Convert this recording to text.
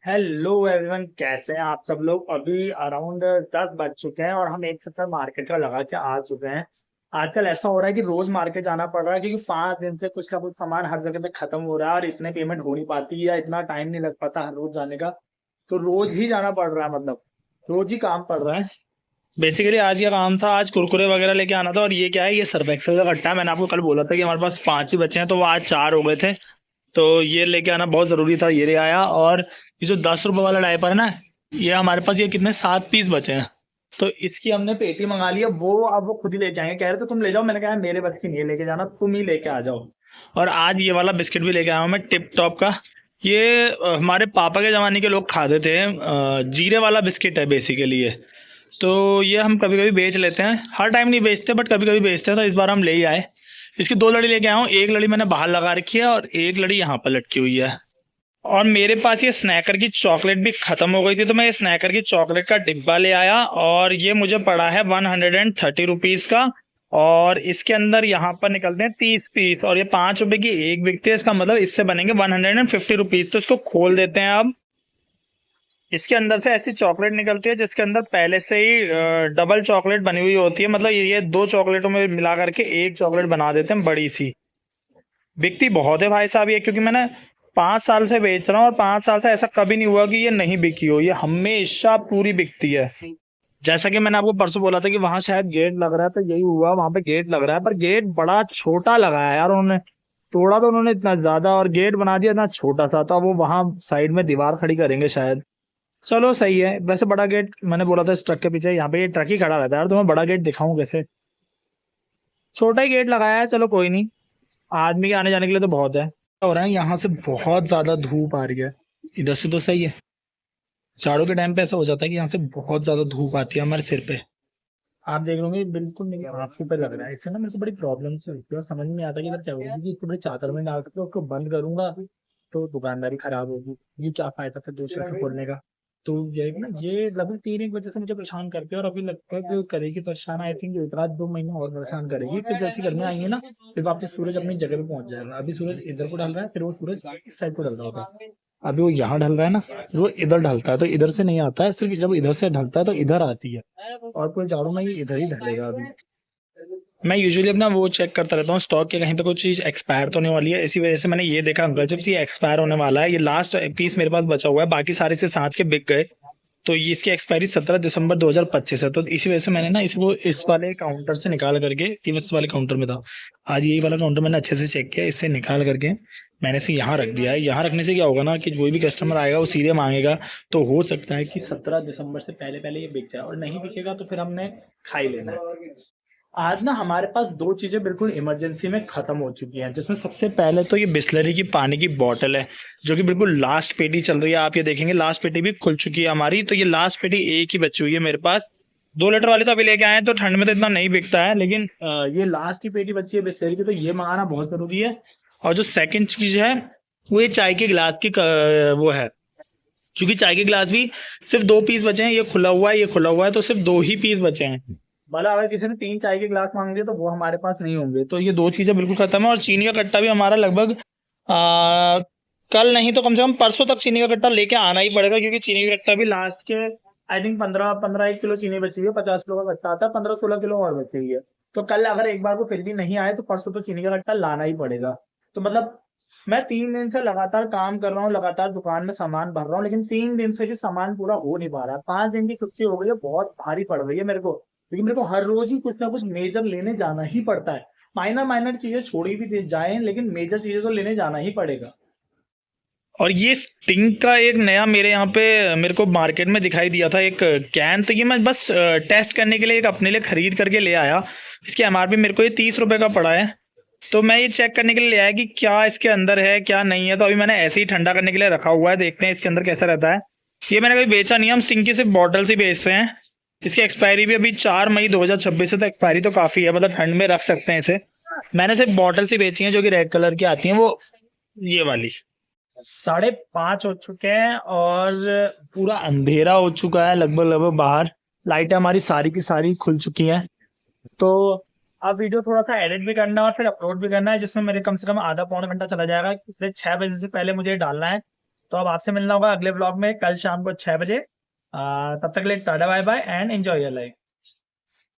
Hello everyone, कैसे हैं आप सब लोग। अभी अराउंड 10 बज चुके हैं और हम एक चक्कर मार्केट का लगा के आ चुके हैं। आजकल ऐसा हो रहा है कि रोज मार्केट जाना पड़ रहा है क्योंकि 5 दिन से कुछ ना कुछ सामान हर जगह पे खत्म हो रहा है और इतने पेमेंट हो नहीं पाती या इतना टाइम नहीं लग पाता हर रोज जाने का। तो रोज ही जाना पड़ रहा है, मतलब रोज ही काम पड़ रहा है। बेसिकली आज क्या काम था, आज कुरकुरे वगैरह लेके आना था। और ये क्या है, ये सर्फ एक्सेल का कट्टा है। मैंने आपको कल बोला था कि हमारे पास 5 ही बचे हैं, तो वो आज 4 हो गए थे। तो ये लेके आना बहुत जरूरी था, ये ले आया। और ये जो 10 रुपए वाला डायपर है ना, ये हमारे पास ये कितने 7 पीस बचे हैं। तो इसकी हमने पेटी मंगा ली है। वो अब वो खुद ही लेके आएंगे, कह रहे थे तुम ले जाओ। मैंने कहा मेरे बस की नहीं है लेके जाना, तुम ही लेके आ जाओ। और आज ये वाला बिस्किट भी लेके आया हूँ मैं, टिप टॉप का। ये हमारे पापा के जमाने के लोग खाते थे। जीरे वाला बिस्किट है बेसिकली ये। तो ये हम कभी कभी बेच लेते हैं, हर टाइम नहीं बेचते बट कभी कभी बेचते हैं। तो इस बार हम ले ही आए। इसकी 2 लड़ी लेके आया हूँ, एक लड़ी मैंने बाहर लगा रखी है और एक लड़ी यहाँ पर लटकी हुई है। और मेरे पास ये स्नैकर की चॉकलेट भी खत्म हो गई थी, तो मैं ये स्नैकर की चॉकलेट का डिब्बा ले आया और ये मुझे पड़ा है 130 रुपीज का। और इसके अंदर यहाँ पर निकलते हैं 30 पीस और ये 5 रुपए की एक बिकती है। इसका मतलब इससे बनेंगे 150 रुपीज। तो इसको खोल देते हैं अब। इसके अंदर से ऐसी चॉकलेट निकलती है जिसके अंदर पहले से ही डबल चॉकलेट बनी हुई होती है। मतलब ये 2 चॉकलेटों में मिला करके एक चॉकलेट बना देते हैं बड़ी सी। बिकती बहुत है भाई साहब ये, क्योंकि मैंने 5 साल से बेच रहा हूँ और 5 साल से ऐसा कभी नहीं हुआ कि ये नहीं बिकी हो। ये हमेशा पूरी बिकती है। जैसा कि मैंने आपको परसों बोला था कि वहां शायद गेट लग रहा है, तो यही हुआ, वहां पे गेट लग रहा है पर गेट बड़ा छोटा लगा है यार। उन्होंने तोड़ा तो उन्होंने इतना ज्यादा और गेट बना दिया इतना छोटा सा। तो अब वो वहां साइड में दीवार खड़ी करेंगे शायद। चलो सही है। वैसे बड़ा गेट मैंने बोला था इस ट्रक के पीछे, यहाँ पे ये ट्रक ही खड़ा रहता है यार, तो मैं बड़ा गेट दिखाऊं कैसे। छोटा ही गेट लगाया है, चलो कोई नहीं। आदमी के आने जाने के लिए तो बहुत है। हो रहा है यहाँ से बहुत ज्यादा धूप आ रही है। इधर से तो सही है। जाड़ों के टाइम पे ऐसा हो जाता है कि यहाँ से बहुत ज्यादा धूप आती है हमारे सिर पे। आप देख लोगे बिल्कुल मेरी आंखों पे लग रहा है। इससे ना मेरे को बड़ी प्रॉब्लम से होती है और समझ में नहीं आता कि अगर क्या होगी कि इसको बड़े चादर में डाल सकते हो, उसको बंद करूंगा तो दुकानदारी खराब होगी। ये क्या फायदा फिर दूसरे को खोलने का। तो ये ना, ये लगभग 3 एक वजह से मुझे परेशान करती है और अभी लगता है कि करेगी परेशान। आई थिंक एक रात 2 महीने और परेशान करेगी, फिर जैसी गर्मी आएंगे ना फिर वापस सूरज अपनी जगह पे पहुंच जाएगा। अभी सूरज इधर को ढल रहा है, फिर वो सूरज इस साइड को ढल रहा होता है। अभी वो यहाँ ढल रहा है ना, फिर वो इधर ढलता है, तो इधर से नहीं आता है, सिर्फ जब इधर से ढलता है तो इधर आती है। और पूरे जाड़ों में ये इधर ही ढलेगा अभी। मैं यूजुअली अपना वो चेक करता रहता हूँ स्टॉक के, कहीं पे कोई चीज एक्सपायर तो नहीं वाली है। इसी वजह से मैंने ये देखा अंकल चिप्स ये एक्सपायर होने वाला है। ये लास्ट पीस मेरे पास बचा हुआ है, बाकी सारे इसके साथ के बिक गए। तो ये इसकी एक्सपायरी 17 दिसंबर 2025 है। तो इसी वजह से मैंने ना इसको इस वाले काउंटर से निकाल करके, ये इस वाले काउंटर में था, आज यही वाला काउंटर मैंने अच्छे से चेक किया, इससे निकाल करके मैंने इसे यहाँ रख दिया है। यहाँ रखने से क्या होगा ना कि कोई भी कस्टमर आएगा वो सीधे मांगेगा। तो हो सकता है कि 17 दिसंबर से पहले पहले ये बिक जाए, और नहीं बिकेगा तो फिर हमने खा ही लेना है। आज ना हमारे पास 2 चीजें बिल्कुल इमरजेंसी में खत्म हो चुकी हैं, जिसमें सबसे पहले तो ये बिस्लरी की पानी की बोतल है, जो कि बिल्कुल लास्ट पेटी चल रही है। आप ये देखेंगे लास्ट पेटी भी खुल चुकी है हमारी। तो ये लास्ट पेटी एक ही बची हुई है मेरे पास। 2 लीटर वाली तो अभी लेके आए हैं, तो ठंड में तो इतना नहीं बिकता है, लेकिन ये लास्ट ही पेटी बची है बिस्लरी की, तो ये मंगाना बहुत जरूरी है। और जो सेकंड चीज है वो ये चाय के गिलास की वो है, क्योंकि चाय के गिलास भी सिर्फ 2 पीस बचे हैं। ये खुला हुआ है, ये खुला हुआ है, तो सिर्फ 2 ही पीस बचे हैं। भला अगर किसी ने 3 चाय के गिलास मांग लिए तो वो हमारे पास नहीं होंगे। तो ये 2 चीजें बिल्कुल खत्म है। और चीनी का कट्टा भी हमारा लगभग कल नहीं तो कम से कम परसों तक चीनी का कट्टा लेके आना ही पड़ेगा, क्योंकि चीनी का कट्टा भी लास्ट के आई थिंक 15 1 किलो चीनी बची हुई है। 50 किलो का कट्टा आता है, 15 16 किलो और बची हुई है। तो कल अगर एक बार को फिर भी नहीं आए तो परसों तो चीनी का कट्टा लाना ही पड़ेगा। तो मतलब मैं 3 दिन से लगातार काम कर रहा हूँ, लगातार दुकान में सामान भर रहा हूँ, लेकिन 3 दिन से भी सामान पूरा हो नहीं पा रहा है। 5 दिन की छुट्टी हो गई है, बहुत भारी पड़ रही है मेरे को, क्योंकि मेरे को हर रोज ही कुछ ना कुछ मेजर लेने जाना ही पड़ता है। माइनर माइनर चीजें छोड़ी भी दे जाए, लेकिन मेजर चीजें तो लेने जाना ही पड़ेगा। और ये स्टिंग का एक नया मेरे यहाँ पे मेरे को मार्केट में दिखाई दिया था एक कैन। तो ये मैं बस टेस्ट करने के लिए एक अपने लिए खरीद करके ले आया। इसकी एमआरपी मेरे को ये 30 रुपए का पड़ा है। तो मैं ये चेक करने के लिए ले आया कि क्या इसके अंदर है क्या नहीं है। तो अभी मैंने ऐसे ही ठंडा करने के लिए रखा हुआ है, देखते हैं इसके अंदर कैसा रहता है। ये मैंने कभी बेचा नहीं है, हम स्टिंग की सिर्फ बॉटल से बेच रहे हैं। इसकी एक्सपायरी भी अभी 4 मई 2026 है, तो एक्सपायरी तो काफी है, मतलब ठंड में रख सकते हैं इसे। मैंने सिर्फ बॉटल से बेची है जो कि रेड कलर की आती है, वो ये वाली। 5:30 हो चुके हैं और पूरा अंधेरा हो चुका है लगभग लगभग। बाहर लाइटें हमारी सारी की सारी खुल चुकी हैं। तो अब वीडियो थोड़ा सा एडिट भी करना है और फिर अपलोड भी करना है, जिसमें मेरे कम से कम आधा पौना घंटा चला जाएगा। फिर 6 बजे से पहले मुझे डालना है। तो अब आपसे मिलना होगा अगले ब्लॉग में कल शाम को 6 बजे। तब तक के लिए tata bye bye and enjoy your life.